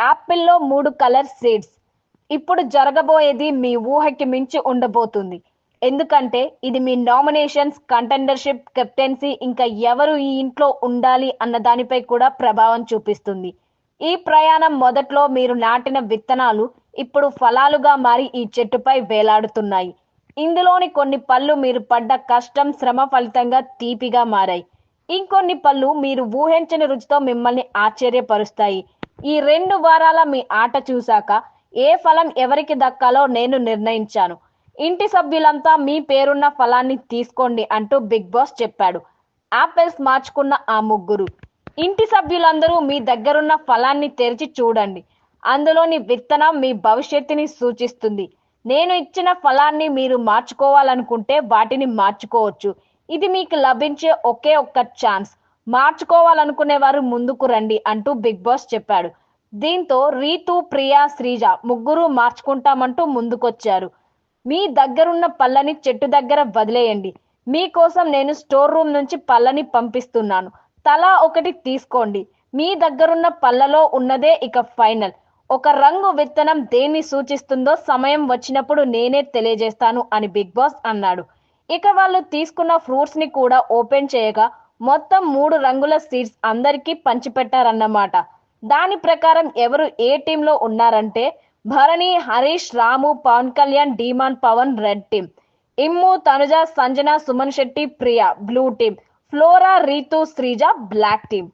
యాపిల్లో 3 colour seeds. ఇప్పుడు జరగబోయేది మీ ఊహకి మించి ఉండబోతుంది. ఎందుకంటే ఇది మీ నామినేషన్స్, కంటెండర్షిప్, కెప్టెన్సీ ఇంకా ఎవరు ఈ ఇంట్లో ఉండాలి అన్న దానిపై కూడా ప్రభావం చూపిస్తుంది. ఈ ప్రయాణం మొదట్లో మీరు నాటిన విత్తనాలు ఇప్పుడు ఫలాలుగా మారి ఈ చెట్టుపై వేలాడుతున్నాయి. ఇందులోని కొన్ని పళ్ళు మీరు పడ్డ కష్టం, శ్రమ ఫలితంగా తీపిగా మారాయి. ఇంకొన్ని పళ్ళు మీరు ఊహించని రుచితో మిమ్మల్ని ఆశ్చర్యపరుస్తాయి. ఈ 2 వారాల మీ ఆట చూశాక ఏ ఫలం ఎవరికి దక్కాలో నేను నిర్ణయించాను. ఇంటి సభ్యులంతా మీ పేరున్న ఫలాన్ని తీసుకోండి అంటూ బిగ్ బాస్ చెప్పాడు. ఆపిల్స్ మార్చుకున్న ఆ ముగ్గురు. ఇంటి సభ్యులందరూ మీ దగ్గరున్న ఫలాన్ని తెరిచి చూడండి. అందులోని విత్తనం మీ భవిష్యత్తుని సూచిస్తుంది. నేను ఇచ్చిన ఫలాన్ని మీరు మార్చుకోవాలనుకుంటే వాటిని మార్చుకోవచ్చు. ఇది మీకు లభించే ఒకే ఒక్క ఛాన్స్. మార్చుకోవాలనుకునేవారు ముందుకు రండి అంటూ బిగ్ బాస్ చెప్పాడు. దీంతో రీతు, ప్రియా, శ్రీజ ముగ్గురు మార్చుకుంటామంటూ ముందుకొచ్చారు. మీ దగ్గరున్న పళ్ళని చెట్టు దగ్గర వదిలేయండి. మీకోసం నేను స్టోర్ రూమ్ నుంచి పళ్ళని పంపిస్తున్నాను. తలా ఒకటి తీసుకోండి. మీ దగ్గరున్న పళ్ళలో ఉన్నదే ఇక ఫైనల్. ఒక రంగు విత్తనం దేన్ని సూచిస్తుందో సమయం వచ్చినప్పుడు నేనే తెలియజేస్తాను అని బిగ్ బాస్ అన్నాడు. ఇక వాళ్ళు తీసుకున్న ఫ్రూట్స్ ని కూడా ఓపెన్ చేయగా మొత్తం 3 రంగుల సీడ్స్ అందరికీ పంచిపెట్టారన్నమాట. దాని ప్రకారం ఎవరు ఏ టీంలో ఉన్నారంటే Bharani, Harish, Ramu, Pawan Kalyan, demon Pawan red team, Immu, Tanuja, Sanjana, Suman Shetty, Priya blue team, Flora, Ritu, Sreeja black team.